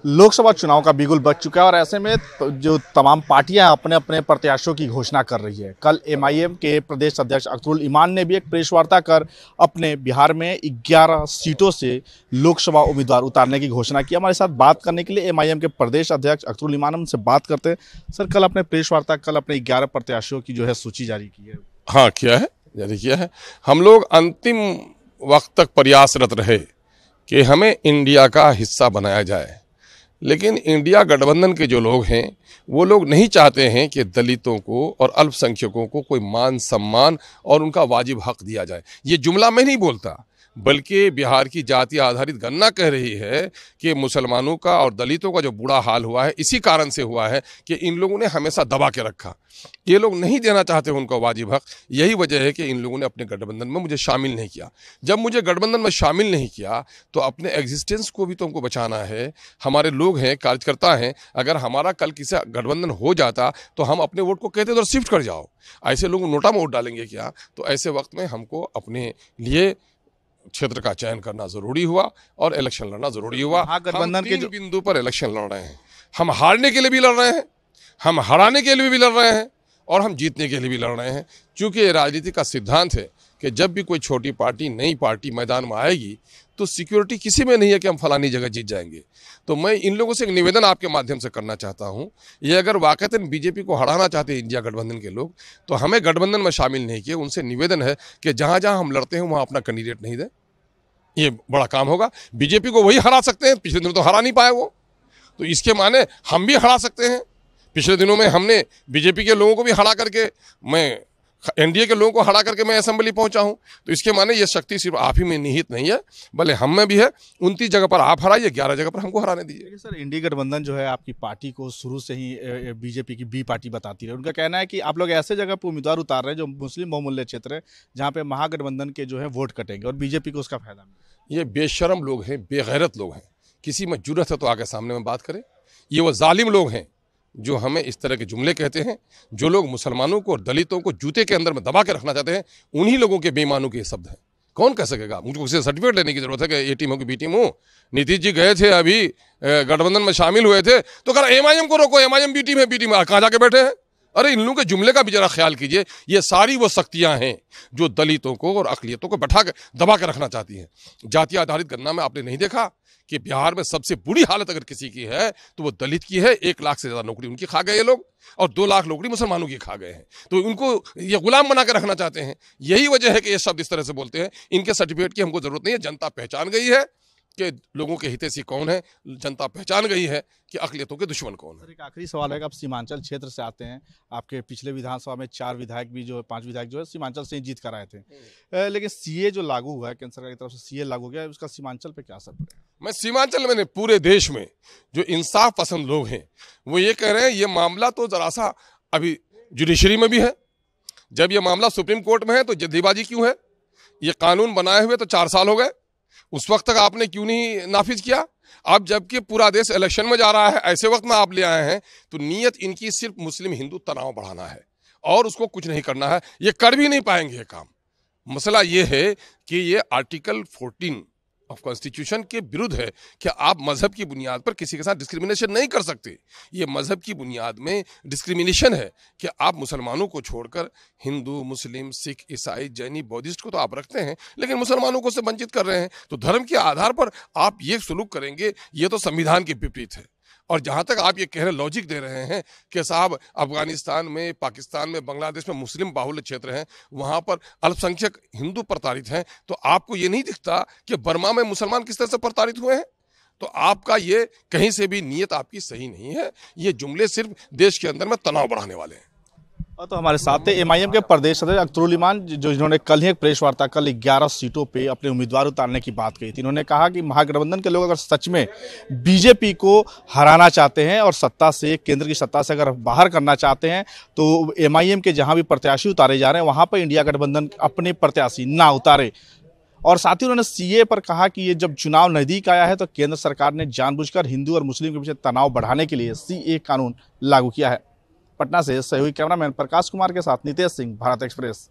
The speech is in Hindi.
लोकसभा चुनाव का बिगुल बज चुका है और ऐसे में जो तमाम पार्टियां अपने अपने प्रत्याशियों की घोषणा कर रही है। कल एमआईएम के प्रदेश अध्यक्ष अख्तरुल ईमान ने भी एक प्रेस वार्ता कर अपने बिहार में 11 सीटों से लोकसभा उम्मीदवार उतारने की घोषणा की। हमारे साथ बात करने के लिए एमआईएम के प्रदेश अध्यक्ष अख्तरुल ईमान, हमसे बात करते हैं। सर, कल अपने प्रेस वार्ता अपने 11 प्रत्याशियों की जो है सूची जारी की है। हाँ, किया है, जारी किया है। हम लोग अंतिम वक्त तक प्रयासरत रहे कि हमें इंडिया का हिस्सा बनाया जाए, लेकिन इंडिया गठबंधन के जो लोग हैं वो लोग नहीं चाहते हैं कि दलितों को और अल्पसंख्यकों को कोई मान सम्मान और उनका वाजिब हक दिया जाए। ये जुमला मैं नहीं बोलता, बल्कि बिहार की जाति आधारित गणना कह रही है कि मुसलमानों का और दलितों का जो बुरा हाल हुआ है इसी कारण से हुआ है कि इन लोगों ने हमेशा दबा के रखा। ये लोग नहीं देना चाहते उनका वाजिब हक। यही वजह है कि इन लोगों ने अपने गठबंधन में मुझे शामिल नहीं किया। जब मुझे गठबंधन में शामिल नहीं किया तो अपने एग्जिस्टेंस को भी तो हमको बचाना है। हमारे लोग हैं, कार्यकर्ता हैं। अगर हमारा कल किसी गठबंधन हो जाता तो हम अपने वोट को कहते तो शिफ्ट कर जाओ। ऐसे लोग नोटा में वोट डालेंगे क्या? तो ऐसे वक्त में हमको अपने लिए क्षेत्र का चयन करना जरूरी हुआ और इलेक्शन लड़ना जरूरी हुआ। गठबंधन के जो बिंदु पर इलेक्शन लड़ रहे हैं, हम हारने के लिए भी लड़ रहे हैं, हम हराने के लिए भी लड़ रहे हैं और हम जीतने के लिए भी लड़ रहे हैं। क्योंकि ये राजनीति का सिद्धांत है कि जब भी कोई छोटी पार्टी, नई पार्टी मैदान में आएगी तो सिक्योरिटी किसी में नहीं है कि हम फलानी जगह जीत जाएंगे। तो मैं इन लोगों से एक निवेदन आपके माध्यम से करना चाहता हूं, ये अगर वाकईतन बीजेपी को हराना चाहते हैं इंडिया गठबंधन के लोग, तो हमें गठबंधन में शामिल नहीं किए। उनसे निवेदन है कि जहां जहां हम लड़ते हैं वहां अपना कैंडिडेट नहीं दें। ये बड़ा काम होगा। बीजेपी को वही हरा सकते हैं, पिछले दिनों तो हरा नहीं पाए वो, तो इसके माने हम भी हरा सकते हैं। पिछले दिनों में हमने बीजेपी के लोगों को भी हरा करके, मैं एनडीए के लोगों को हरा करके मैं असेंबली पहुंचा हूं। तो इसके माने ये शक्ति सिर्फ आप ही में निहित नहीं है, भले हम में भी है। 29 जगह पर आप हराइए, 11 जगह पर हमको हराने दीजिए। सर, इंडिया गठबंधन जो है आपकी पार्टी को शुरू से ही बीजेपी की बी पार्टी बताती है। उनका कहना है कि आप लोग ऐसे जगह पर उम्मीदवार उतार रहे हैं जो मुस्लिम बहुमूल्य क्षेत्र है, जहाँ पे महागठबंधन के जो है वोट कटेंगे और बीजेपी को उसका फायदा मिलेगा। ये बेशरम लोग हैं, बेगैरत लोग हैं। किसी में जुर्रत है तो आगे सामने में बात करें। ये वो जालिम लोग हैं जो हमें इस तरह के जुमले कहते हैं। जो लोग मुसलमानों को और दलितों को जूते के अंदर में दबा के रखना चाहते हैं, उन्हीं लोगों के बेईमानों के शब्द हैं। कौन कह सकेगा? मुझको किसी सर्टिफिकेट लेने की जरूरत है कि ए टीम हो कि बी टीम हो? नीतीश जी गए थे, अभी गठबंधन में शामिल हुए थे, तो कहा एमआईएम को रोको, एमआईएम बी टीम है, बी टीम है। कहाँ जाके बैठे हैं? अरे इन लोगों के जुमले का भी जरा ख्याल कीजिए। ये सारी वो शक्तियां हैं जो दलितों को और अकलियतों को बैठा के दबा के रखना चाहती हैं। जाति आधारित गणना में आपने नहीं देखा कि बिहार में सबसे बुरी हालत अगर किसी की है तो वो दलित की है। 1 लाख से ज्यादा नौकरी उनकी खा गए ये लोग और 2 लाख नौकरी मुसलमानों की खा गए हैं। तो उनको ये गुलाम बना के रखना चाहते हैं। यही वजह है कि ये शब्द इस तरह से बोलते हैं। इनके सर्टिफिकेट की हमको जरूरत नहीं है। जनता पहचान गई है कि लोगों के हितैषी कौन है। जनता पहचान गई है कि अकलियतों के दुश्मन कौन है। एक आखिरी सवाल है कि आप सीमांचल क्षेत्र से आते हैं। आपके पिछले विधानसभा में 4 विधायक भी जो 5 विधायक जो है सीमांचल से ही जीत कर आए थे। लेकिन सीए जो लागू हुआ है, केंद्र सरकार की तरफ से सीए लागू हो गया है, उसका सीमांचल पे क्या असर पड़ेगा? मैं सीमांचल में पूरे देश में जो इंसाफ पसंद लोग हैं वो ये कह रहे हैं ये मामला तो जरा सा अभी जुडिशरी में भी है। जब ये मामला सुप्रीम कोर्ट में है तो जल्दीबाजी क्यों है? ये कानून बनाए हुए तो 4 साल हो गए, उस वक्त तक आपने क्यों नहीं नाफिज किया? अब जबकि पूरा देश इलेक्शन में जा रहा है, ऐसे वक्त में आप ले आए हैं। तो नीयत इनकी सिर्फ मुस्लिम हिंदू तनाव बढ़ाना है और उसको कुछ नहीं करना है। ये कर भी नहीं पाएंगे ये काम। मसला ये है कि ये आर्टिकल 14 ऑफ कॉन्स्टिट्यूशन के विरुद्ध है कि आप मजहब की बुनियाद पर किसी के साथ डिस्क्रिमिनेशन नहीं कर सकते। ये मजहब की बुनियाद में डिस्क्रिमिनेशन है कि आप मुसलमानों को छोड़कर हिंदू, मुस्लिम, सिख, ईसाई, जैनी, बौद्धिस्ट को तो आप रखते हैं, लेकिन मुसलमानों को से वंचित कर रहे हैं। तो धर्म के आधार पर आप ये सलूक करेंगे, ये तो संविधान के विपरीत है। और जहाँ तक आप ये कह रहे लॉजिक दे रहे हैं कि साहब अफगानिस्तान में, पाकिस्तान में, बांग्लादेश में मुस्लिम बाहुल्य क्षेत्र हैं, वहाँ पर अल्पसंख्यक हिंदू प्रताड़ित हैं, तो आपको ये नहीं दिखता कि बर्मा में मुसलमान किस तरह से प्रताड़ित हुए हैं? तो आपका ये कहीं से भी नीयत आपकी सही नहीं है। ये जुमले सिर्फ देश के अंदर में तनाव बढ़ाने वाले हैं। तो हमारे साथ थे एमआईएम के प्रदेश अध्यक्ष अख्तरुल ईमान, जो जिन्होंने कल ही एक प्रेस वार्ता कल 11 सीटों पे अपने उम्मीदवार उतारने की बात कही थी। इन्होंने कहा कि महागठबंधन के लोग अगर सच में बीजेपी को हराना चाहते हैं और सत्ता से, केंद्र की सत्ता से अगर बाहर करना चाहते हैं, तो एमआईएम के जहां भी प्रत्याशी उतारे जा रहे हैं वहां पर इंडिया गठबंधन अपने प्रत्याशी ना उतारे। और साथ ही उन्होंने सीए पर कहा कि ये जब चुनाव नजदीक आया है तो केंद्र सरकार ने जानबूझकर हिंदू और मुस्लिम के बीच तनाव बढ़ाने के लिए सीए कानून लागू किया है। पटना से सहयोगी कैमरामैन प्रकाश कुमार के साथ नितेश सिंह, भारत एक्सप्रेस।